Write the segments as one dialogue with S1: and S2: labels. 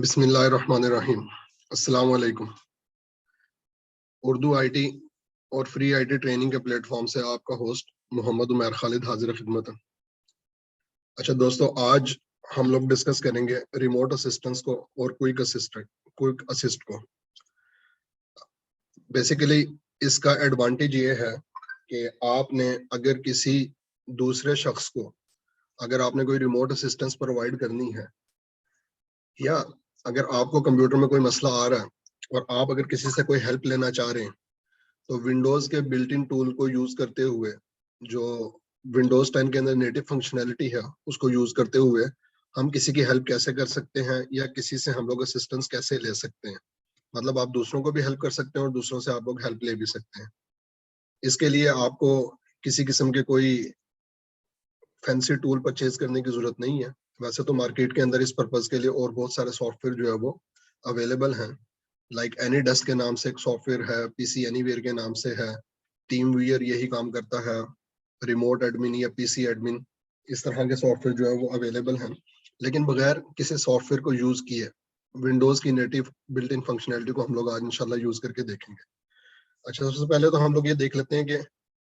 S1: बिस्मिल्लाहिर्रहमानिर्रहीम। अस्सलाम वालेकुम। उर्दू आईटी और फ्री आईटी ट्रेनिंग के प्लेटफॉर्म से आपका होस्ट मोहम्मद उमर खालिद हाजिर खिदमत है। अच्छा दोस्तों, आज हम लोग डिस्कस करेंगे रिमोट असिस्टेंस को और क्विक असिस्ट को। बेसिकली इसका एडवांटेज ये है कि आपने अगर किसी दूसरे शख्स को अगर आपने कोई रिमोट असिस्टेंस प्रोवाइड करनी है, या अगर आपको कंप्यूटर में कोई मसला आ रहा है और आप अगर किसी से कोई हेल्प लेना चाह रहे हैं, तो विंडोज के बिल्ट इन टूल को यूज करते हुए, जो विंडोज 10 के अंदर नेटिव फंक्शनैलिटी है, उसको यूज करते हुए हम किसी की हेल्प कैसे कर सकते हैं या किसी से हम लोग असिस्टेंस कैसे ले सकते हैं। मतलब आप दूसरों को भी हेल्प कर सकते हैं और दूसरों से आप लोग हेल्प ले भी सकते हैं। इसके लिए आपको किसी किस्म के कोई फैंसी टूल परचेज करने की जरूरत नहीं है। वैसे तो मार्केट के अंदर इस पर्पज के लिए और बहुत सारे सॉफ्टवेयर जो है वो अवेलेबल हैं। लाइक एनीडेस्क के नाम से एक सॉफ्टवेयर है, पीसी एनीवेयर के नाम से है, टीम वीयर यही काम करता है, रिमोट एडमिन या पीसी एडमिन, इस तरह के सॉफ्टवेयर जो है वो अवेलेबल हैं। लेकिन बगैर किसी सॉफ्टवेयर को यूज किए विंडोज की नेटिव बिल्ट इन फंक्शनैलिटी को हम लोग आज इंशाल्लाह यूज करके देखेंगे। अच्छा, सबसे पहले तो हम लोग ये देख लेते हैं कि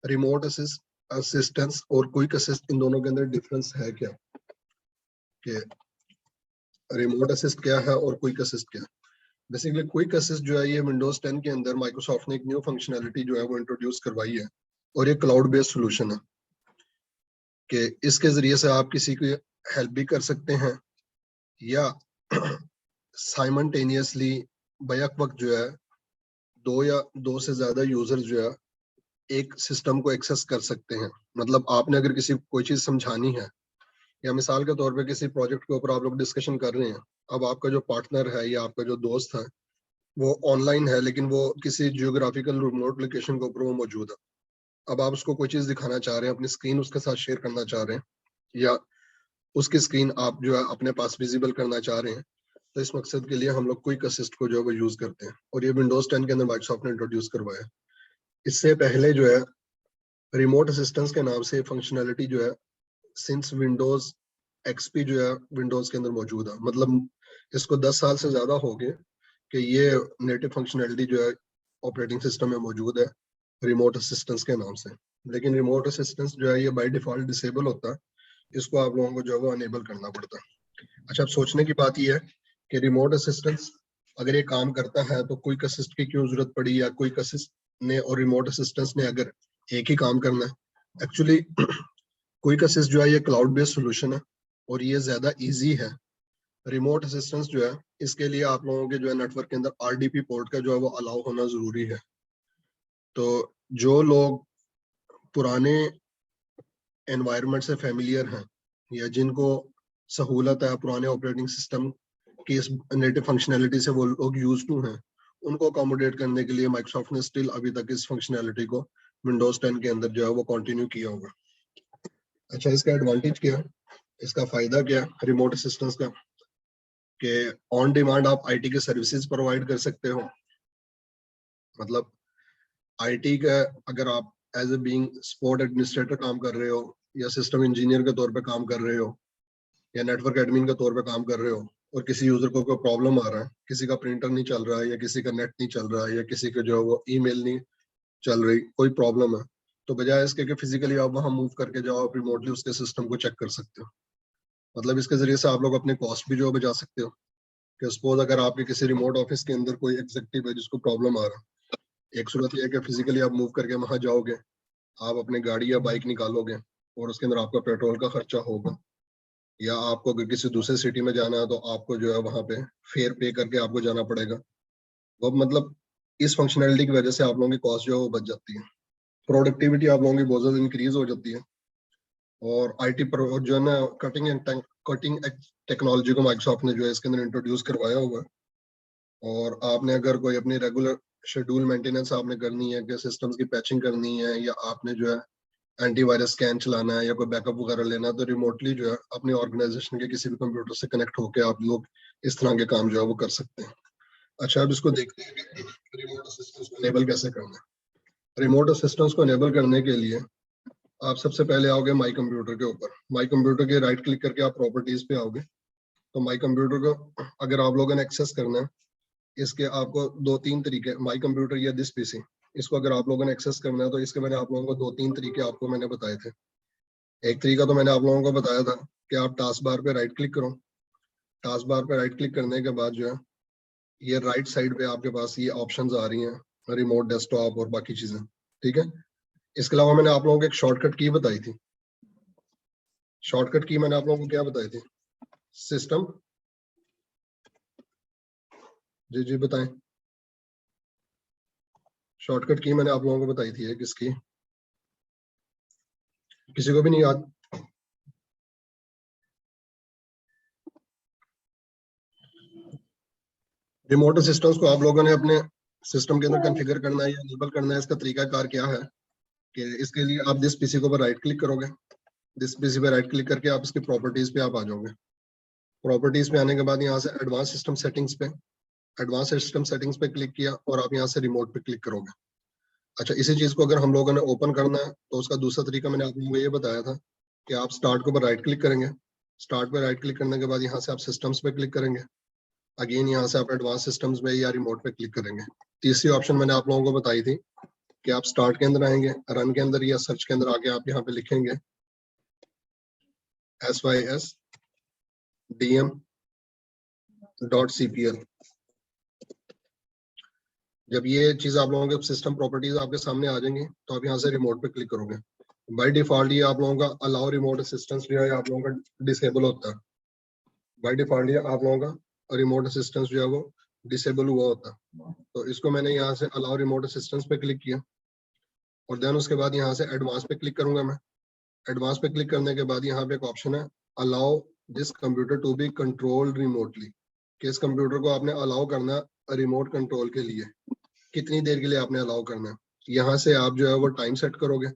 S1: रिमोट असिस्टेंस और क्विक असिस्ट इन दोनों के अंदर डिफरेंस है क्या, कि रिमोट असिस्ट क्या है और क्विक असिस्ट क्या है। बेसिकली क्विक असिस्ट जो है ये विंडोज 10 के अंदर माइक्रोसॉफ्ट ने एक न्यू फंक्शनैलिटी जो है वो इंट्रोड्यूस करवाई है, और ये क्लाउड बेस्ड सोल्यूशन है कि इसके जरिए से आप किसी की हेल्प भी कर सकते हैं, या साइमल्टेनियसली बैक वक्त जो है दो या दो से ज्यादा यूजर जो है एक सिस्टम को एक्सेस कर सकते हैं। मतलब आपने अगर किसी को कोई चीज समझानी है, या मिसाल के तौर पे किसी प्रोजेक्ट के ऊपर आप लोग डिस्कशन कर रहे हैं, अब आपका जो पार्टनर है या आपका जो दोस्त है वो ऑनलाइन है, लेकिन वो किसी जियोग्राफिकल रिमोट लोकेशन के ऊपर वो मौजूद है। अब आप उसको कोई चीज दिखाना चाह रहे हैं, अपनी स्क्रीन उसके साथ शेयर करना चाह रहे हैं, या उसकी स्क्रीन आप जो है अपने पास विजिबल करना चाह रहे हैं, तो इस मकसद के लिए हम लोग क्विक असिस्ट को जो है वो यूज करते हैं, और ये विंडोज 10 के अंदर माइक्रोसॉफ्ट ने इंट्रोड्यूस करवाया है। इससे पहले जो है रिमोट असिस्टेंस के नाम से फंक्शनैलिटी जो है सिंस विंडोज एक्सपी जो है विंडोज के अंदर मौजूद है। मतलब इसको 10 साल से ज्यादा हो गए कि ये नेटिव फंक्शनैलिटी जो है ऑपरेटिंग सिस्टम में मौजूद है रिमोट असिस्टेंस के नाम से। लेकिन रिमोट असिस्टेंस जो है ये बाय डिफॉल्ट डिसेबल होता है, इसको आप लोगों को जो है वो अनेबल करना पड़ता है। अच्छा, अब सोचने की बात ये है कि रिमोट असिस्टेंस अगर ये काम करता है तो क्विक असिस्ट की क्यों जरूरत पड़ी, या क्विक असिस्ट ने और रिमोट असिस्टेंस ने अगर एक ही काम करना है। एक्चुअली क्विक असिस्ट जो है ये क्लाउड बेस्ड सोल्यूशन है और ये ज्यादा इजी है। रिमोट असिस्टेंस जो है इसके लिए आप लोगों के जो है नेटवर्क के अंदर आरडीपी पोर्ट का जो है वो अलाउ होना जरूरी है। तो जो लोग पुराने एनवायरनमेंट से फेमिलियर हैं, या जिनको सहूलत है पुराने ऑपरेटिंग सिस्टम की इस नेटिव फंक्शनैलिटी से वो लोग यूज टू हैं, उनको अकोमोडेट करने के लिए माइक्रोसॉफ्ट ने स्टिल अभी तक इस फंक्शनैलिटी को विंडोज 10 के अंदर जो है वो कंटिन्यू किया होगा। अच्छा, इसका एडवांटेज क्या है, इसका फायदा क्या है रिमोट असिस्टेंस का, कि ऑन डिमांड आप आईटी के सर्विसेज प्रोवाइड कर सकते हो। मतलब आईटी का अगर आप as a being support administrator काम कर रहे हो, या सिस्टम इंजीनियर के तौर पे काम कर रहे हो, या नेटवर्क एडमिन के तौर पे काम कर रहे हो, और किसी यूजर को कोई प्रॉब्लम आ रहा है, किसी का प्रिंटर नहीं चल रहा है, या किसी का नेट नहीं चल रहा है, या किसी का जो है वो ईमेल नहीं चल रही, कोई प्रॉब्लम है, तो बजाय इसके कि फिजिकली आप वहां मूव करके जाओ, आप रिमोटली उसके सिस्टम को चेक कर सकते हो। मतलब इसके जरिए से आप लोग अपने कॉस्ट भी जो है बचा सकते हो। कि सपोज अगर आपके किसी रिमोट ऑफिस के अंदर कोई एग्जीक्यूटिव है जिसको प्रॉब्लम आ रहा है, एक सूरत यह है कि फिजिकली आप मूव करके वहां जाओगे, आप अपने गाड़ी या बाइक निकालोगे, और उसके अंदर आपका पेट्रोल का खर्चा होगा, या आपको अगर किसी दूसरे सिटी में जाना है तो आपको जो है वहां पे फेयर पे करके आपको जाना पड़ेगा। वो मतलब इस फंक्शनैलिटी की वजह से आप लोगों की कॉस्ट जो है वो बच जाती है, प्रोडक्टिविटी आप लोगों की बहुत ज्यादा इंक्रीज हो जाती है, और आईटी पर जो है ना कटिंग टेक्नोलॉजी को माइक्रोसॉफ्ट ने जो है इसके अंदर इंट्रोड्यूस करवाया हुआ है। और आपने अगर कोई अपनी रेगुलर शेड्यूल मेंटेनेंस आपने करनी है, कि सिस्टम्स की पैचिंग करनी है, या आपने जो है एंटीवायरस स्कैन चलाना है, या कोई बैकअप वगैरह लेना है, तो रिमोटली जो है अपनी ऑर्गेनाइजेशन के किसी भी कंप्यूटर से कनेक्ट होकर आप लोग इस तरह के काम जो है वो कर सकते हैं। अच्छा, अब इसको देखते हैं कि रिमोट असिस्टेंस को एनेबल कैसे करना है। रिमोट असिस्टेंस को एनेबल करने के लिए आप सबसे पहले आओगे माई कंप्यूटर के ऊपर। माई कंप्यूटर के राइट क्लिक करके आप प्रॉपर्टीज पे आओगे। तो माई कंप्यूटर को अगर आप लोगों ने एक्सेस करना है, इसके आपको 2-3 तरीके, माई कंप्यूटर या दिस पीसी, इसको अगर आप लोगों ने एक्सेस करना है तो इसके मैंने आप लोगों को 2-3 तरीके आपको मैंने बताए थे। एक तरीका तो मैंने आप लोगों को बताया था कि आप टास्क बार पे राइट क्लिक करो। टास्क बार पे राइट क्लिक करने के बाद जो है ये राइट साइड पे आपके पास ये ऑप्शंस आ रही हैं, रिमोट डेस्कटॉप और बाकी चीजें, ठीक है। इसके अलावा मैंने आप लोगों को एक शॉर्टकट की बताई थी। शॉर्टकट की मैंने आप लोगों को क्या बताई थी? सिस्टम, जी जी बताएं। शॉर्टकट की मैंने आप लोगों को बताई थी किसकी, किसी को भी नहीं याद? रिमोट असिस्टेंस को आप लोगों ने अपने सिस्टम के अंदर कॉन्फ़िगर करना है या इनेबल करना है, इसका तरीकाकार क्या है कि इसके लिए आप दिस पीसी के ऊपर राइट क्लिक करोगे। दिस पीसी पे राइट क्लिक करके आप इसकी प्रॉपर्टीज पे आप आ जाओगे। प्रॉपर्टीज पे आने के बाद यहाँ से एडवांस सिस्टम सेटिंग्स पे, एडवांस सिस्टम सेटिंग्स पे क्लिक किया और आप यहाँ से रिमोट पे क्लिक करोगे। अच्छा, इसी चीज को अगर हम लोगों ने ओपन करना है तो उसका दूसरा तरीका मैंने आप लोगों को ये बताया था कि आप स्टार्ट के ऊपर राइट क्लिक करेंगे। स्टार्ट पे राइट क्लिक करने के बाद यहाँ से आप सिस्टम्स पे क्लिक करेंगे। अगेन यहाँ से आप एडवांस सिस्टम्स में या रिमोट पे क्लिक करेंगे। तीसरी ऑप्शन मैंने आप लोगों को बताई थी कि आप स्टार्ट के अंदर आएंगे, रन के अंदर या सर्च के अंदर आके आप यहाँ पे लिखेंगे sysdm.cpl। जब ये चीज आप लोगों के सिस्टम प्रॉपर्टीज आपके सामने आ जाएंगी तो आप यहाँ से रिमोट पे क्लिक करोगे। बाय डिफॉल्ट ये आप लोगों का अलाउ रिमोट असिस्टेंस जो है आप लोगों का डिसेबल होता है। बाय डिफॉल्ट ये आप लोगों का रिमोट असिस्टेंस जो है वो डिसेबल हुआ होता है। तो इसको मैंने यहाँ से अलाउ रिमोट असिस्टेंस पे क्लिक किया और देन उसके बाद यहाँ से एडवांस पे क्लिक करूंगा मैं। एडवांस पे क्लिक करने के बाद यहाँ पे एक ऑप्शन है allow this computer to be controlled remotely, कि इस कंप्यूटर को आपने अलाउ करना है रिमोट कंट्रोल के लिए। कितनी देर के लिए आपने अलाउ करना है, यहाँ से आप जो है वो टाइम सेट करोगे।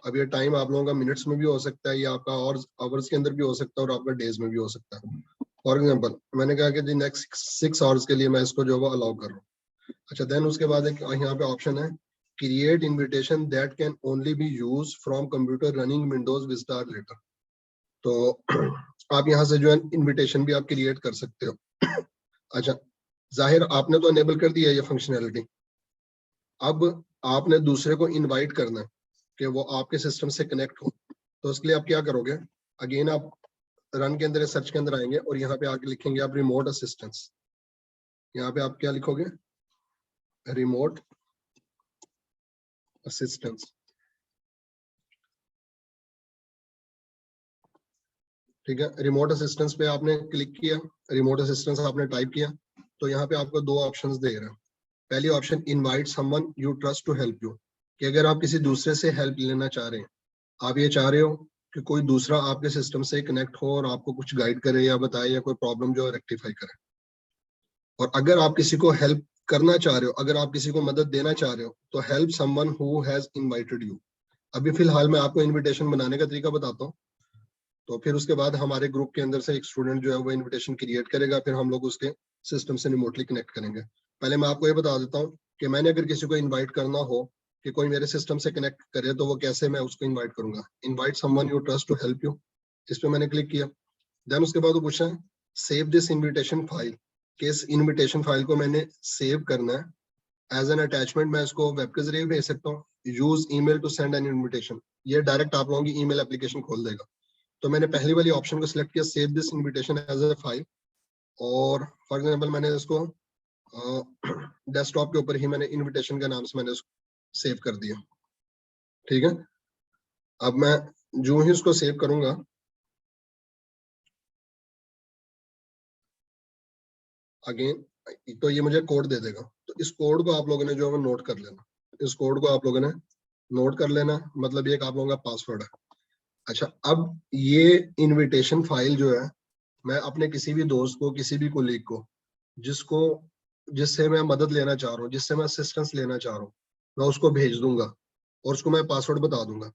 S1: अब ये टाइम आप लोगों का मिनट्स में भी हो सकता है, या आपका और आवर्स के अंदर भी हो सकता है और आपका डेज में भी हो सकता है। फॉर एग्जाम्पल मैंने कहा कि जी नेक्स्ट 6 आवर्स के लिए मैं इसको जो है वो अलाउ कर रहा हूँ। अच्छा, देन उसके बाद एक यहाँ पे ऑप्शन है create invitation that can only B use from computer running Windows Vista और लेटर। तो आप यहाँ से जो है इन्विटेशन भी आप क्रिएट कर सकते हो। अच्छा, जाहिर आपने तो अनेबल कर दिया ये फंक्शनैलिटी। अब आपने दूसरे को इनवाइट करना है कि वो आपके सिस्टम से कनेक्ट हो। तो उसके लिए आप क्या करोगे, अगेन आप रन के अंदर सर्च के अंदर आएंगे और यहाँ पे आके लिखेंगे आप रिमोट असिस्टेंस। यहाँ पे आप क्या लिखोगे, रिमोट असिस्टेंस। ठीक है, रिमोट असिस्टेंस पे आपने क्लिक किया, रिमोट असिस्टेंस आपने टाइप किया तो यहाँ पे आपको 2 ऑप्शंस दे रहा है। पहली option invite someone you trust to help you, कि अगर आप किसी दूसरे से हेल्प लेना चाह रहे हैं, आप ये चाह रहे हो कि कोई दूसरा आपके सिस्टम से कनेक्ट हो और आपको कुछ गाइड करे या बताए या कोई प्रॉब्लम जो है रेक्टिफाई करे। और अगर आप किसी को हेल्प करना चाह रहे हो, अगर आप किसी को मदद देना चाह रहे हो तो help someone who has invited you. अभी फिलहाल मैं आपको इनविटेशन बनाने का तरीका बताता हूँ, तो फिर उसके बाद हमारे ग्रुप के अंदर से एक स्टूडेंट जो है वो इनविटेशन क्रिएट करेगा, फिर हम लोग उसके सिस्टम से रिमोटली कनेक्ट करेंगे। पहले मैं आपको ये बता देता हूँ कि मैंने अगर किसी को इनवाइट करना हो कि कोई मेरे सिस्टम से कनेक्ट करे तो वो कैसे मैं उसको इनवाइट करूंगा। Invite someone you trust to help you, इस पे मैंने क्लिक किया। देन उसके बाद वो पूछा है सेव दिस इनविटेशन फाइल, कि इस इनविटेशन फाइल को मैंने सेव करना है एज एन अटैचमेंट। मैं इसको वेब के जरिए भेज सकता हूँ। Use email to send an invitation, ये डायरेक्ट आप लोगों की ईमेल एप्लीकेशन खोल देगा। तो मैंने पहली वाली ऑप्शन को सिलेक्ट किया, save this invitation as a file, और फॉर एग्जांपल मैंने इसको डेस्कटॉप के ऊपर ही मैंने इनविटेशन के नाम से मैंने इसको सेव कर दिया। ठीक है, अब मैं जो ही उसको सेव करूंगा, अगेन तो ये मुझे कोड दे देगा। तो इस कोड को आप लोगों ने जो है नोट कर लेना, इस कोड को आप लोगों ने नोट कर लेना, मतलब ये एक आप लोगों का पासवर्ड है। अच्छा, अब ये इनविटेशन फाइल जो है मैं अपने किसी भी दोस्त को, किसी भी कोलीग को, जिसको जिससे मैं मदद लेना चाह रहा हूँ, जिससे मैं असिस्टेंस लेना चाह रहा हूँ, मैं उसको भेज दूंगा और उसको मैं पासवर्ड बता दूंगा।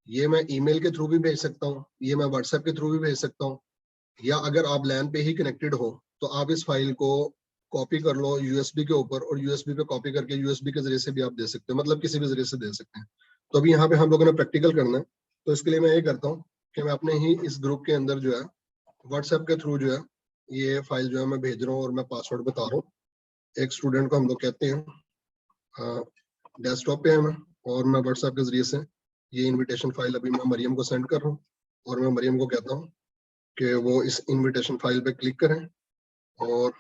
S1: ये मैं ईमेल के थ्रू भी भेज सकता हूँ, ये मैं व्हाट्सएप के थ्रू भी भेज सकता हूँ, या अगर आप लैन पे ही कनेक्टेड हो तो आप इस फाइल को कॉपी कर लो यूएसबी के ऊपर और यूएसबी पे कॉपी करके यूएसबी के जरिए से भी आप दे सकते हैं, मतलब किसी भी जरिए से दे सकते हैं। तो अभी यहाँ पे हम लोगों ने प्रैक्टिकल करना है, तो इसके लिए मैं ये करता हूँ कि मैं अपने ही इस ग्रुप के अंदर जो है व्हाट्सएप के थ्रू जो है ये फाइल जो है मैं भेज रहा हूँ और मैं पासवर्ड बता रहा हूँ। एक स्टूडेंट को हम लोग कहते हैं, डेस्कटॉप पे है मैं, और मैं व्हाट्सएप के जरिए से ये इनविटेशन फाइल अभी मैं मरियम को सेंड कर रहा हूँ, और मैं मरियम को कहता हूँ कि वो इस इनविटेशन फाइल पे क्लिक करें, और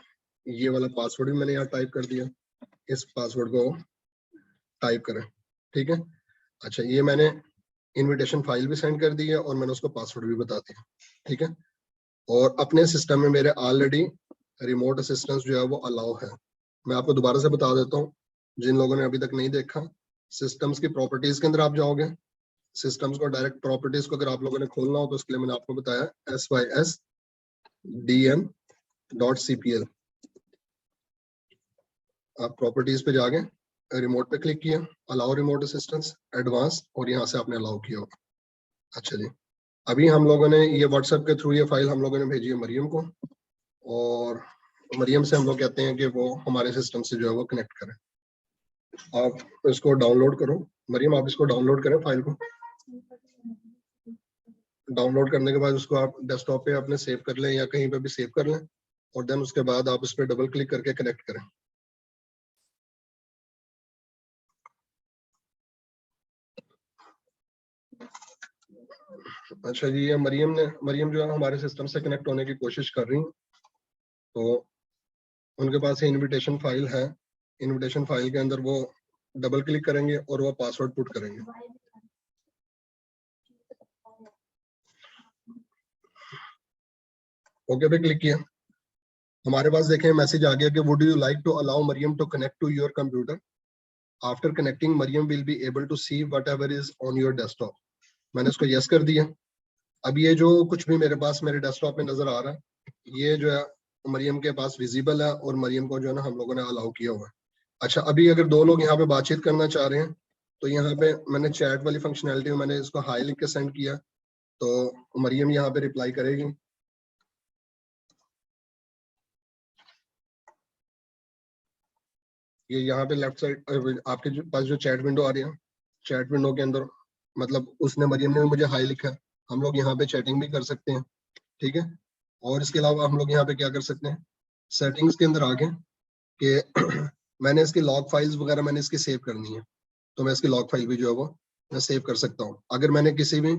S1: ये वाला पासवर्ड भी मैंने यहाँ टाइप कर दिया, इस पासवर्ड को टाइप करें। ठीक है, अच्छा ये मैंने इनविटेशन फाइल भी सेंड कर दी है और मैंने उसको पासवर्ड भी बता दिया। ठीक है, और अपने सिस्टम में मेरे ऑलरेडी रिमोट असिस्टेंस जो है वो अलाउ है। मैं आपको दोबारा से बता देता हूँ, जिन लोगों ने अभी तक नहीं देखा, सिस्टम्स की प्रॉपर्टीज के अंदर आप जाओगे, सिस्टम्स को डायरेक्ट प्रॉपर्टीज को अगर आप लोगों ने खोलना हो तो उसके लिए मैंने आपको बताया sysdm.cpl। आप प्रॉपर्टीज पे जाके रिमोट पे क्लिक किया, अलाउ रिमोट असिस्टेंस एडवांस, और यहाँ से आपने अलाउ किया होगा। अच्छा जी, अभी हम लोगों ने ये व्हाट्सएप के थ्रू ये फाइल हम लोगों ने भेजी है मरियम को, और मरियम से हम लोग कहते हैं कि वो हमारे सिस्टम से जो है वो कनेक्ट करें। आप इसको डाउनलोड करो मरियम, आप इसको डाउनलोड करें फाइल को। डाउनलोड करने के बाद उसको आप डेस्कटॉप पे अपने सेव कर लें या कहीं पे भी सेव कर लें, और देन उसके बाद आप उस पर डबल क्लिक करके कनेक्ट करें। अच्छा जी, ये मरियम जो है हमारे सिस्टम से कनेक्ट होने की कोशिश कर रही हैं, तो उनके पास ये इनविटेशन फाइल है। इनविटेशन फाइल के अंदर वो डबल क्लिक करेंगे और वो पासवर्ड पुट करेंगे। ओके पे क्लिक किया, हमारे पास देखें मैसेज आ गया कि would you like to allow Mariam to connect to your computer, after connecting Mariam will be able to see whatever is on your desktop. मैंने इसको यस कर दिया। अब ये जो कुछ भी मेरे पास मेरे डेस्कटॉप में नजर आ रहा है, ये जो है मरियम के पास विजिबल है, और मरियम को जो है ना हम लोगों ने अलाउ किया हुआ है। अच्छा, अभी अगर दो लोग यहाँ पे बातचीत करना चाह रहे हैं, तो यहाँ पे मैंने चैट वाली फंक्शनैलिटी में मैंने इसको हाई लिख के सेंड किया, तो मरियम यहाँ पे रिप्लाई करेगी। ये यहाँ पे लेफ्ट साइड आपके पास जो चैट विंडो आ रही है, चैट विंडो के अंदर मतलब उसने मरियम ने मुझे हाई लिखा है, हम लोग यहाँ पे चैटिंग भी कर सकते हैं। ठीक है, और इसके अलावा हम लोग यहाँ पे क्या कर सकते हैं, सेटिंग्स के अंदर आके कि मैंने इसकी लॉग फाइल्स वगैरह मैंने इसकी सेव करनी है, तो मैं इसकी लॉग फाइल भी जो है वो मैं सेव कर सकता हूँ। अगर मैंने किसी भी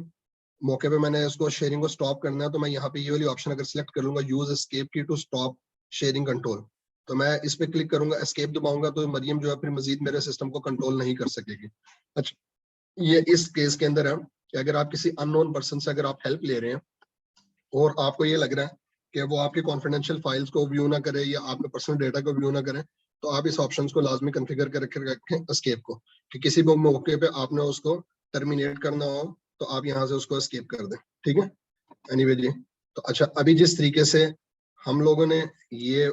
S1: मौके पे मैंने इसको शेयरिंग को स्टॉप करना है, तो मैं यहाँ पे ये वाली ऑप्शन अगर सिलेक्ट कर लूंगा, यूज एस्केप की टू स्टॉप शेयरिंग कंट्रोल, तो मैं इस पे क्लिक करूंगा, एस्केप दबाऊंगा, तो मरियम जो है फिर मजीद मेरे सिस्टम को कंट्रोल नहीं कर सकेगी। अच्छा, ये इस केस के अंदर है कि अगर आप किसी अननोन पर्सन से अगर आप हेल्प ले रहे हैं और आपको ये लग रहा है कि वो आपके कॉन्फिडेंशियल फाइल्स को व्यू ना करे या आपके पर्सनल डेटा को व्यू ना करे, तो आप इस ऑप्शन को लाजमी कॉन्फ़िगर करके रखें एस्केप को, कि किसी भी मौके पे आपने उसको टर्मिनेट करना हो तो आप यहाँ से उसको एस्केप कर दें। ठीक है, एनीवे जी, तो अच्छा अभी जिस तरीके से हम लोगों ने ये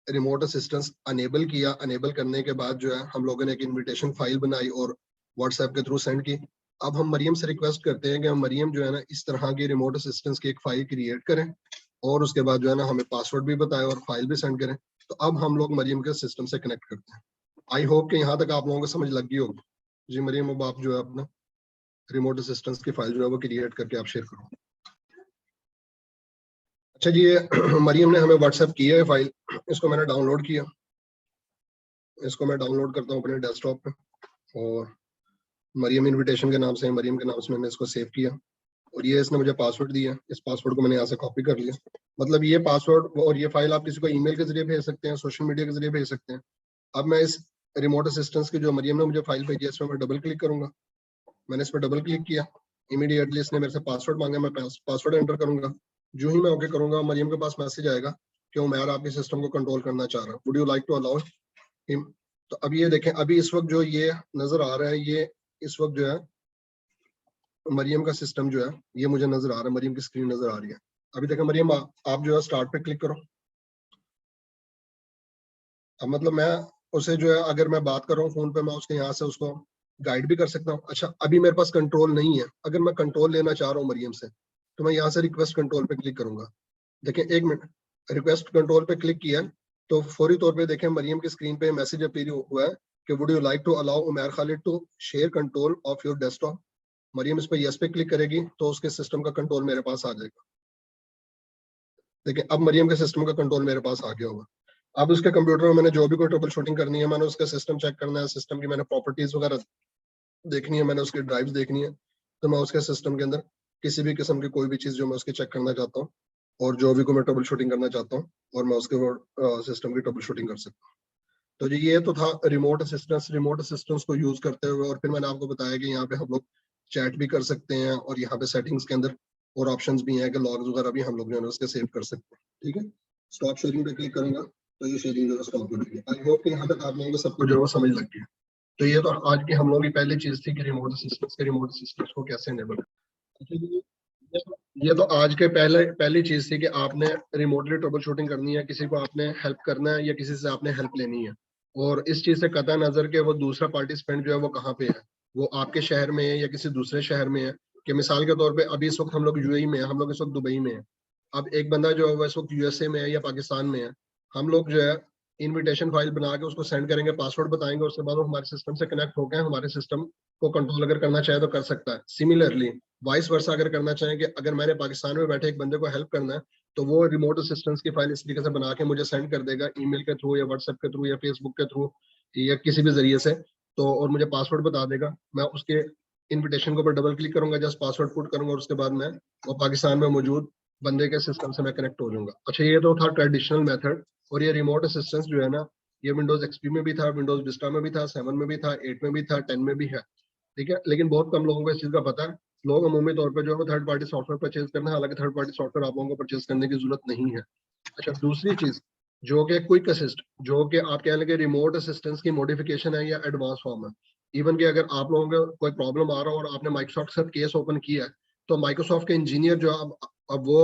S1: रिमोट असिस्टेंस अनेबल किया, अनेबल करने के बाद जो है हम लोगों ने एक इनविटेशन फाइल बनाई और व्हाट्सएप के थ्रू सेंड की। अब हम मरियम से रिक्वेस्ट करते हैं कि मरियम जो है ना इस तरह की रिमोट असिस्टेंस की एक फाइल क्रिएट करें, और उसके बाद जो है ना हमें पासवर्ड भी बताएं और फाइल भी सेंड करें। तो अब हम लोग मरियम के सिस्टम से कनेक्ट करते हैं। आई होप कि यहाँ तक आप लोगों को समझ लग गई होगी। जी मरियम, अब आप जो है अपना रिमोट असिस्टेंस की फाइल जो है वो क्रिएट करके आप शेयर करो। अच्छा जी, ये मरियम ने हमें व्हाट्सएप की है फाइल, इसको मैंने डाउनलोड किया, इसको मैं डाउनलोड करता हूँ अपने डेस्कटॉप पे, और मरियम इनविटेशन के नाम से, मरियम के नाम से मैंने इसको सेव किया, और ये इसने मुझे पासवर्ड दिया, इस पासवर्ड को मैंने यहाँ से कॉपी कर लिया। मतलब ये पासवर्ड और ये फाइल आप किसी को ईमेल के जरिए भेज सकते हैं, सोशल मीडिया के जरिए भेज सकते हैं। अब मैं इस रिमोट असिस्टेंस की जो मरियम ने मुझे फाइल भेजी है, इसमें मैं डबल क्लिक करूंगा। मैंने इस पर डबल क्लिक किया, इमीडिएटली इसने मेरे से पासवर्ड मांगा, मैं पासवर्ड एंटर करूंगा। जो ही मैं ओके करूंगा, मरियम के पास मैसेज आएगा कि उमैर आपके सिस्टम को कंट्रोल करना चाह रहा है, would you like to allow him. तो अब ये देखें, अभी इस वक्त जो ये नजर आ रहा है, ये इस वक्त जो है मरियम का सिस्टम जो है ये मुझे नजर आ रहा है, मरियम की स्क्रीन नजर आ रही है। अभी देखें मरियम, आप जो है स्टार्ट पे क्लिक करो। अब मतलब मैं उसे जो है अगर मैं बात कर रहा हूँ फोन पे, मैं उसके यहाँ से उसको गाइड भी कर सकता हूँ। अच्छा, अभी मेरे पास कंट्रोल नहीं है, अगर मैं कंट्रोल लेना चाह रहा हूँ मरियम से, तो मैं यहाँ से रिक्वेस्ट कंट्रोल पे क्लिक करूंगा। देखिए एक मिनट, रिक्वेस्ट कंट्रोल पे क्लिक किया तो फौरी तौर पे देखें मरियम की स्क्रीन पे मैसेज अपीयर हुआ है कि would you like to allow Umair Khalid to share control of your desktop. Mariam इस पर यस पे क्लिक करेगी तो उसके सिस्टम का कंट्रोल मेरे पास आ जाएगा। देखिए अब मरियम के सिस्टम का कंट्रोल मेरे पास आ गया होगा। अब उसके कंप्यूटर में मैंने जो भी कोई ट्रबल शूटिंग करनी है, मैंने उसका सिस्टम चेक करना है, सिस्टम की मैंने प्रॉपर्टीज वगैरह देखनी है, मैंने उसकी ड्राइव्स देखनी है, तो मैं उसके सिस्टम के अंदर किसी भी किस्म की कोई भी चीज जो मैं उसकी चेक करना चाहता हूँ और जो भी को मैं ट्रबल शूटिंग करना चाहता हूँ, और मैं उसके सिस्टम की ट्रबल शूटिंग कर सकता हूँ। तो जी ये तो था रिमोट असिस्टेंस को यूज करते हुए। और फिर मैंने आपको बताया कि यहाँ पे हम लोग चैट भी कर सकते हैं, और यहाँ पे सेटिंग्स के अंदर और ऑप्शंस भी हैं कि लॉग्स वगैरह भी हम लोग जो है उसके सेव कर सकते हैं। ठीक है, स्टॉप शेयरिंग पे क्लिक करूंगा तो ये शेयरिंग जो है स्टॉप हो जाएगी। आई होप कि यहाँ तक आप लोगों को सबको जो है वो समझ लग गया। तो ये तो आज की हम लोगों की पहली चीज थी कि रिमोट असिस्टेंस को कैसे एनेबल। ये तो आज के पहली चीज थी कि आपने रिमोटली ट्रबल शूटिंग करनी है, किसी को आपने हेल्प करना है या किसी से आपने हेल्प लेनी है, और इस चीज से कतई नजर के वो दूसरा पार्टिसिपेंट जो है वो कहाँ पे है, वो आपके शहर में है या किसी दूसरे शहर में है। कि मिसाल के तौर पे अभी इस वक्त हम लोग यूएई में है, हम लोग इस वक्त दुबई में है। अब एक बंदा जो है वो इस वक्त यूएसए में है या पाकिस्तान में है। हम लोग जो है इनविटेशन फाइल बना के उसको सेंड करेंगे, पासवर्ड बताएंगे, उसके बाद वो हमारे सिस्टम से कनेक्ट होकर हमारे सिस्टम को कंट्रोल अगर करना चाहे तो कर सकता है। सिमिलरली वाइस वर्सा अगर करना चाहें कि अगर मैंने पाकिस्तान में बैठे एक बंदे को हेल्प करना है, तो वो रिमोट असिस्टेंस की फाइल इस तरीके से बना के मुझे सेंड कर देगा, ईमेल के थ्रू या व्हाट्सएप के थ्रू या फेसबुक के थ्रू या किसी भी जरिए से। तो और मुझे पासवर्ड बता देगा, मैं उसके इनविटेशन के ऊपर डबल क्लिक करूंगा, जस्ट पासवर्ड पुट करूंगा, और उसके बाद मैं वो पाकिस्तान में मौजूद बंदे के सिस्टम से मैं कनेक्ट हो जाऊंगा। अच्छा ये तो था ट्रेडिशनल मेथड। और ये रिमोट असिस्टेंस जो है ना, ये विंडोज एक्सपी में भी था, विंडोज विस्टा में भी था, 7 में भी था, 8 में भी था, 10 में भी है। ठीक है, लेकिन बहुत कम लोगों को इस चीज का पता है। लोग अमूमी तौर पर जो है थर्ड पार्टी सॉफ्टवेयर परचेज करना है, हालांकि थर्ड पार्टी सॉफ्टवेयर आप लोगों को परचेज करने की जरूरत नहीं है। अच्छा दूसरी चीज जो कि क्विक असिस्ट, जो कि आप कह लगे रिमोट असिस्टेंस की मॉडिफिकेशन है या एडवांस फॉर्म है। इवन कि अगर आप लोगों को कोई प्रॉब्लम आ रहा हो और आपने माइक्रोसॉफ्ट के साथ केस ओपन किया है, तो माइक्रोसॉफ्ट के इंजीनियर जो अब वो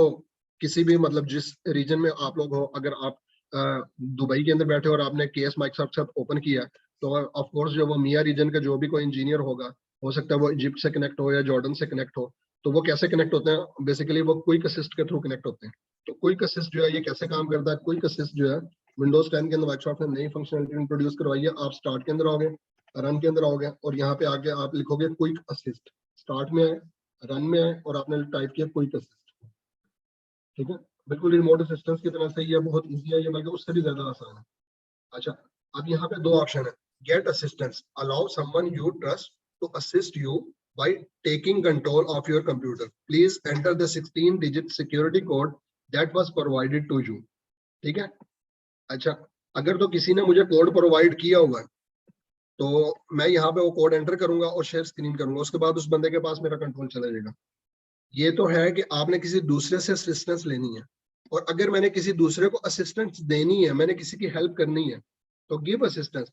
S1: किसी भी मतलब जिस रीजन में आप लोग हो, अगर आप दुबई के अंदर बैठे हो और आपने केस माइक्रोसॉफ्ट के साथ ओपन किया, तो ऑफ कोर्स जो वो मिया रीजन का जो भी कोई इंजीनियर होगा, हो सकता है वो इजिप्ट से कनेक्ट हो या जॉर्डन से कनेक्ट हो। तो वो कैसे कनेक्ट होते हैं, बेसिकली वो क्विक असिस्ट के थ्रू कनेक्ट होते हैं। तो क्विक असिस्ट जो है ये कैसे काम करता है, क्विक असिस्ट जो है विंडोज 10 के अंदर माइक्रोसॉफ्ट ने नई फंक्शनलिटी इंट्रोड्यूस करवाई है। आप स्टार्ट के अंदर आओगे, रन के अंदर आओगे, और यहाँ पे आके आप लिखोगे क्विक असिस्ट, स्टार्ट में है, रन में है, और आपने टाइप किया क्विक असिस्ट। ठीक है, बिल्कुल रिमोट असिस्टेंस की तरह से ये बहुत ईजी है, ये बल्कि उससे भी ज्यादा आसान है। अच्छा अब यहाँ पे दो ऑप्शन है, get assistance allow someone you trust to assist you by taking control of your computer. Please enter the 16-digit security code that was provided to you. ठीक है, अच्छा अगर तो किसी ने मुझे कोड प्रोवाइड किया हुआ है, तो मैं यहाँ पे वो कोड एंटर करूंगा और शेयर स्क्रीन करूंगा, उसके बाद उस बंदे के पास मेरा कंट्रोल चला जाएगा। ये तो है कि आपने किसी दूसरे से असिस्टेंस लेनी है, और अगर मैंने किसी दूसरे को असिस्टेंस देनी है, मैंने किसी की हेल्प करनी है, तो give assistance,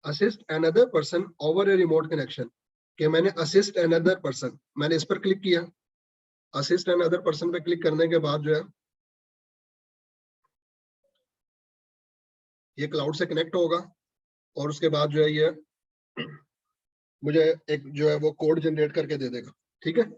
S1: assist another person over a remote connection. कि मैंने असिस्ट अनदर पर्सन, मैंने इस पर क्लिक किया, असिस्ट अनदर पर्सन पे क्लिक करने के बाद जो है ये क्लाउड से कनेक्ट होगा, और उसके बाद जो है ये मुझे एक जो है वो कोड जनरेट करके दे देगा। ठीक है,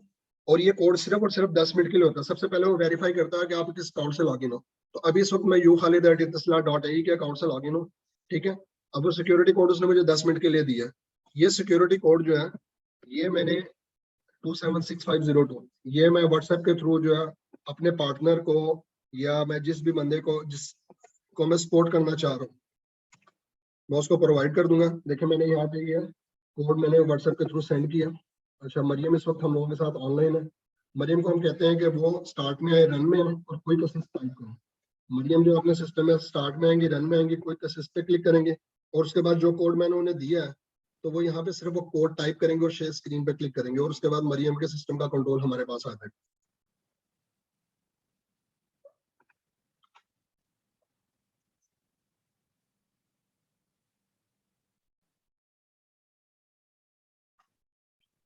S1: और ये कोड सिर्फ और सिर्फ 10 मिनट के लिए होता है। सबसे पहले वो वेरीफाई करता है कि आप किस अकाउंट से लॉगिन हो। तो अभी इस वक्त मैं यू खालिद @itasla.ai के अकाउंट से लॉगिन हूँ। ठीक है, अब वो सिक्योरिटी कोड उसने मुझे 10 मिनट के लिए दिया है। ये सिक्योरिटी कोड जो है ये मैंने 276502, ये मैं व्हाट्सएप के थ्रू जो है अपने पार्टनर को या मैं जिस भी बंदे को जिसको मैं सपोर्ट करना चाह रहा हूँ, मैं उसको प्रोवाइड कर दूंगा। देखिए मैंने यहाँ पे ये कोड मैंने व्हाट्सएप के थ्रू सेंड किया। अच्छा मरियम इस वक्त हम लोगों के साथ ऑनलाइन है। मरियम को हम कहते हैं कि वो स्टार्ट में आए, रन में आए, और कोई असिस्ट टाइप करें। मरियम जो अपने सिस्टम में स्टार्ट में आएंगे, रन में आएंगे, कोई असिस्ट पे क्लिक करेंगे, और उसके बाद जो कोड मैंने उन्हें दिया है, तो वो यहाँ पे सिर्फ वो कोड टाइप करेंगे और शेयर स्क्रीन पे क्लिक करेंगे, और उसके बाद मरियम के सिस्टम का कंट्रोल हमारे पास आ जाएगा।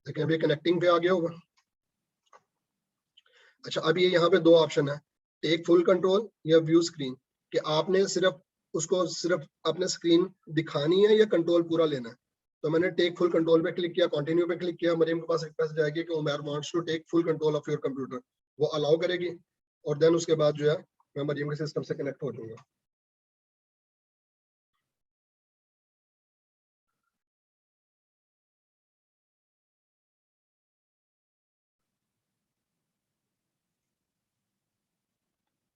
S1: देखिए अभी कनेक्टिंग पे आ गया होगा। अच्छा अब ये यहाँ पे दो ऑप्शन है, टेक फुल कंट्रोल या व्यू स्क्रीन, कि आपने सिर्फ उसको सिर्फ अपने स्क्रीन दिखानी है या कंट्रोल पूरा लेना है। तो मैंने टेक फुल कंट्रोल पे क्लिक किया, कंटिन्यू पे क्लिक किया, मरियम के पास एक मैसेज आएगी कि Umar wants to take full control of your computer, वो अलाउ करेगी, और देन उसके बाद जो है मैं मरियम के सिस्टम से कनेक्ट हो जाऊंगा।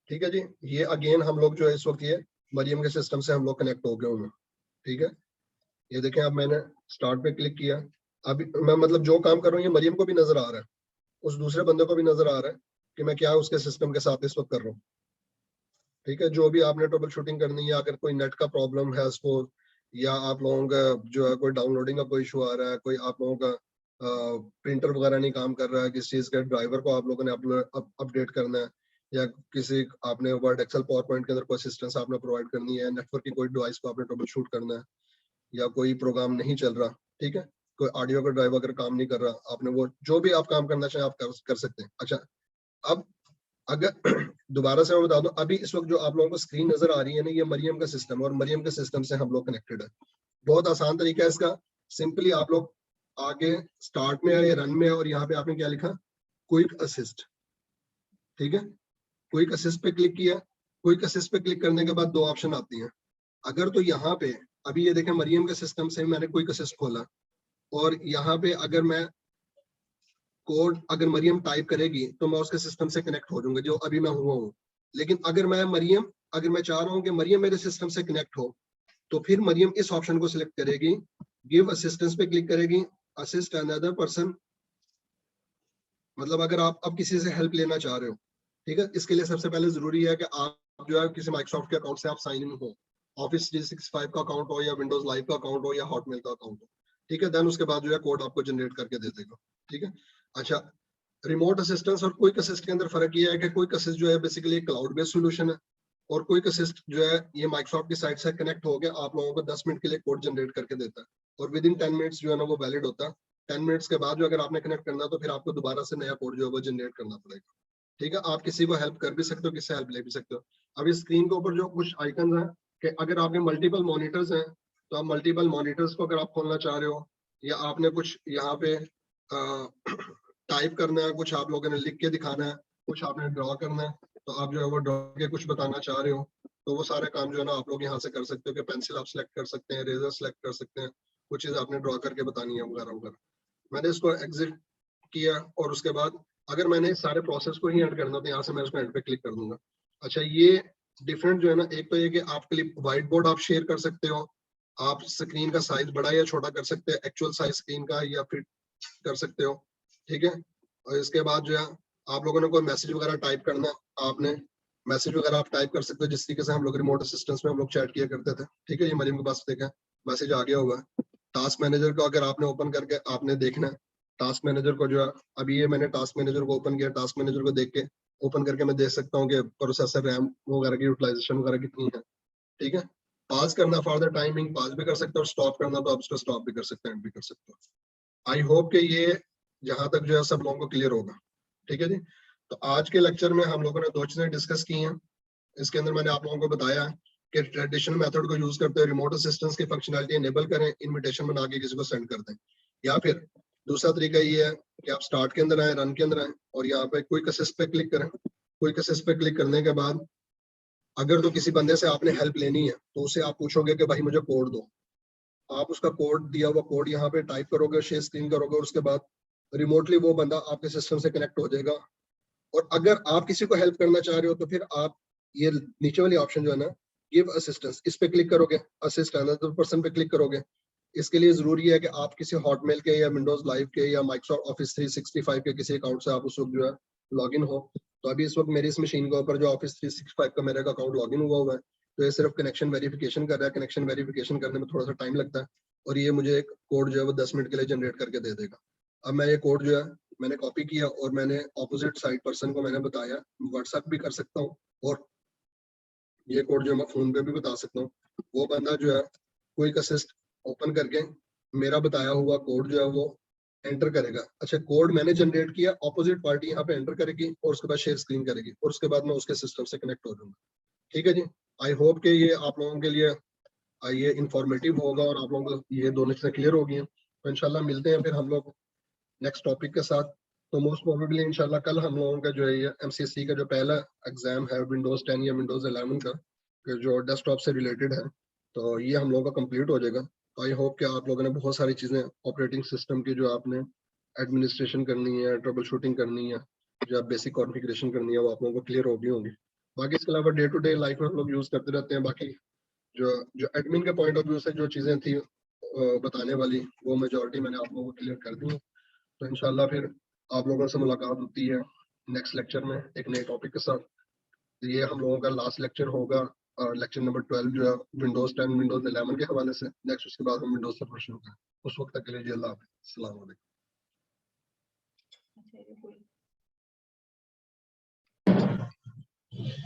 S1: ठीक है जी। ये अगेन हम लोग जो है इस वक्त ये मरियम के सिस्टम से हम लोग कनेक्ट हो गए होंगे। ठीक है, ये देखें अब मैंने स्टार्ट पे क्लिक किया, अभी मैं मतलब जो काम कर रहा हूँ ये मरियम को भी नजर आ रहा है, उस दूसरे बंदे को भी नजर आ रहा है कि मैं क्या उसके सिस्टम के साथ इस वक्त कर रहा हूँ। ठीक है, जो भी आपने ट्रबल शूटिंग करनी है, अगर कोई नेट का प्रॉब्लम है सपोज, या आप लोगों का जो है कोई डाउनलोडिंग का कोई इशू आ रहा है, कोई आप लोगों का प्रिंटर वगैरह नहीं काम कर रहा है, किसी चीज के ड्राइवर को आप लोगों ने अपडेट करना है, या किसी आपने वर्ड एक्सेल पावर पॉइंट के अंदर कोई असिस्टेंस आपने प्रोवाइड करनी है, नेटवर्क की कोई डिवाइस को आपने ट्रबल शूट करना है, या कोई प्रोग्राम नहीं चल रहा, ठीक है, कोई ऑडियो का ड्राइव अगर काम नहीं कर रहा, आपने वो जो भी आप काम करना चाहें आप कर सकते हैं। अच्छा, अब अगर दोबारा से मैं बता दूं, अभी इस वक्त जो आप लोगों को स्क्रीन नजर आ रही है ना, ये मरियम का सिस्टम, और मरियम के सिस्टम से हम लोग कनेक्टेड है। बहुत आसान तरीका है इसका, सिंपली आप लोग आगे स्टार्ट में है, रन में है, और यहाँ पे आपने क्या लिखा, क्विक असिस्ट। ठीक है, क्विक असिस्ट पे क्लिक किया। क्विक असिस्ट पे क्लिक करने के बाद दो ऑप्शन आती हैं। अगर तो यहाँ पे अभी ये देखें मरियम के सिस्टम से मैंने क्विक असिस्ट खोला, और यहाँ पे अगर मैं कोड अगर मरियम टाइप करेगी तो मैं उसके सिस्टम से कनेक्ट हो जाऊंगा, जो अभी मैं हुआ हूँ। लेकिन अगर मैं चाह रहा हूँ कि मरियम मेरे सिस्टम से कनेक्ट हो, तो फिर मरियम इस ऑप्शन को सिलेक्ट करेगी, गिव असिस्टेंस पे क्लिक करेगी, असिस्ट अनदर पर्सन, मतलब अगर आप अब किसी से हेल्प लेना चाह रहे हो। ठीक है, इसके लिए सबसे पहले जरूरी है कि आप जो है किसी माइक्रोसॉफ्ट के अकाउंट से आप साइन इन हो, ऑफिस 365 का अकाउंट हो, या विंडोज लाइव का अकाउंट हो, या हॉटमेल का अकाउंट हो। ठीक है, देन उसके बाद जो है कोड आपको जनरेट करके दे देगा। ठीक है, अच्छा, रिमोट असिस्टेंस और क्विक असिस्ट के अंदर फर्क ये है कि क्विक असिस्ट जो है बेसिकली एक क्लाउड बेस्ड सोल्यूशन है, और क्विक असिस्ट जो है ये माइक्रोसॉफ्ट की साइट से कनेक्ट हो गया आप लोगों को 10 मिनट के लिए कोड जनरेट करके देता है, और विद इन 10 मिनट्स जो है ना वो वैलिड होता है। 10 मिनट्स के बाद जो अगर आपने कनेक्ट करना तो फिर आपको दोबारा से नया कोड जो है वो जनरेट करना पड़ेगा। ठीक है, आप किसी को हेल्प कर भी सकते हो, किससे हेल्प ले भी सकते हो। अभी स्क्रीन के ऊपर जो कुछ आइकन है कि अगर आपके मल्टीपल मॉनिटर्स हैं, तो आप मल्टीपल मॉनिटर्स को अगर आप खोलना चाह रहे हो, या आपने कुछ यहाँ पे टाइप करना है, कुछ आप लोगों ने लिख के दिखाना है, कुछ आपने ड्रॉ करना है, तो आप जो है वो ड्रॉ के कुछ बताना चाह रहे हो, तो वो सारे काम जो है ना आप लोग यहाँ से कर सकते हो, कि पेंसिल आप सेलेक्ट कर सकते हैं, रेजर सेलेक्ट कर सकते हैं, कुछ चीज आपने ड्रॉ करके बतानी है वगैरह वगैरह। मैंने इसको एग्जिट किया, और उसके बाद अगर मैंने इस सारे प्रोसेस को ही ऐड करना तो यहाँ से मैं उसको एड पे क्लिक कर दूंगा। अच्छा, ये डिफरेंट जो है ना, एक तो ये कि आपके लिए व्हाइट बोर्ड आप शेयर कर सकते हो, आप स्क्रीन का साइज बड़ा या छोटा कर सकते हैं, एक्चुअल साइज स्क्रीन का, या फिर कर सकते हो। ठीक है, और इसके बाद जो है आप लोगों ने कोई मैसेज वगैरह टाइप करना है, आपने मैसेज वगैरह आप टाइप कर सकते हो, जिस तरीके से हम लोग रिमोट असिस्टेंस में हम लोग चैट किया करते थे। ठीक है, ये मरीम के पास देखा मैसेज आ गया होगा। टास्क मैनेजर को अगर आपने ओपन करके आपने देखना है, टास्क मैनेजर को जो है, अभी ये मैंने टास्क मैनेजर को ओपन किया, टास्क मैनेजर को देख के ओपन करके मैं देख सकता हूँ कि प्रोसेसर रैम वगैरह की यूटिलाइजेशन वगैरह कितनी है। ठीक है, पास करना फॉर द टाइमिंग पास भी कर सकते हो, स्टॉप करना तो आप उसको स्टॉप भी कर सकते हैं, एंड भी कर सकते हो। आई होप कि ये जहां तक जो है सब लोगों को क्लियर होगा। ठीक है जी, तो आज के लेक्चर में हम लोगों ने दो चीजें डिस्कस की हैं। इसके अंदर मैंने आप लोगों को बताया कि ट्रेडिशनल मेथड को यूज करते हुए रिमोट असिस्टेंस की फंक्शनैलिटी इनेबल करें, इनविटेशन बना के किसी को सेंड कर दें, या फिर दूसरा तरीका ये है कि आप स्टार्ट के अंदर आए, रन के अंदर आए, और यहाँ पे क्विक असिस्ट पे क्लिक करें। क्विक असिस्ट पे क्लिक करने के बाद अगर तो किसी बंदे से आपने हेल्प लेनी है तो उसे आप पूछोगे कि भाई मुझे कोड दो, आप उसका कोड दिया हुआ कोड यहाँ पे टाइप करोगे, शेयर स्क्रीन करोगे, और उसके बाद रिमोटली वो बंदा आपके सिस्टम से कनेक्ट हो जाएगा। और अगर आप किसी को हेल्प करना चाह रहे हो तो फिर आप ये नीचे वाली ऑप्शन जो है ना, गिव असिस्टेंस, इस पे क्लिक करोगे, असिस्ट अनदर पर्सन पे क्लिक करोगे। इसके लिए जरूरी है कि आप किसी हॉटमेल के, या विंडोज लाइव के, या माइक्रोसॉफ्ट ऑफिस 365 के किसी अकाउंट से आप उस वक्त जो है लॉग इन हो। तो अभी इस वक्त मेरी इस मशीन के ऊपर जो ऑफिस 365 का मेरा अकाउंट लॉग इन हुआ है, तो ये सिर्फ कनेक्शन वेरिफिकेशन कर रहा है। कनेक्शन वेरिफिकेशन करने में थोड़ा सा टाइम लगता है, और ये मुझे एक कोड जो है वो 10 मिनट के लिए जनरेट करके दे देगा। अब मैं ये कोड जो है मैंने कॉपी किया, और मैंने ऑपोजिट साइड पर्सन को मैंने बताया, व्हाट्सएप भी कर सकता हूँ, और ये कोड जो मैं फोन पे भी बता सकता हूँ। वो बंदा जो है क्विक असिस्ट ओपन करके मेरा बताया हुआ कोड जो है वो एंटर करेगा। अच्छा, कोड मैंने जनरेट किया, ऑपोजिट पार्टी यहाँ पे एंटर करेगी, और उसके बाद शेयर स्क्रीन करेगी, और उसके बाद मैं उसके सिस्टम से कनेक्ट हो जाऊंगा। ठीक है जी, आई होप कि ये आप लोगों के लिए ये इंफॉर्मेटिव होगा, और आप लोगों को ये दोनों चीजें क्लियर होगी। तो इंशाल्लाह मिलते हैं फिर हम लोग नेक्स्ट टॉपिक के साथ। तो मोस्ट प्रोबेबली इंशाल्लाह कल हम लोगों का जो है ये एमसीएससी का जो पहला एग्जाम है विंडोज 10 या विंडोज 11 का, जो डेस्कटॉप से रिलेटेड है, तो ये हम लोगों का कंप्लीट हो जाएगा। तो आई होप कि आप लोगों ने बहुत सारी चीजें ऑपरेटिंग सिस्टम की जो आपने एडमिनिस्ट्रेशन करनी है, ट्रबल शूटिंग करनी है, जो आप बेसिक कॉन्फ़िगरेशन करनी है, वो आप लोगों को क्लियर हो गई होंगी। बाकी इसके अलावा डे टू डे लाइफ में हम लोग यूज करते रहते हैं। बाकी जो जो एडमिन के पॉइंट ऑफ व्यू से जो चीजें थी बताने वाली, वो मेजोरिटी मैंने आप लोगों को क्लियर कर दी है। तो इंशाल्लाह फिर आप लोगों से मुलाकात होती है नेक्स्ट लेक्चर में एक नए टॉपिक के साथ। ये हम लोगों का लास्ट लेक्चर होगा, और लेक्चर नंबर 12 जो है विंडोज 10 विंडोज 11 के हवाले से। नेक्स्ट उसके बाद हम विंडोज से शुरू करें। उस वक्त तक के लिए जी अल्लाह हाफिज़, अस्सलाम वालेकुम।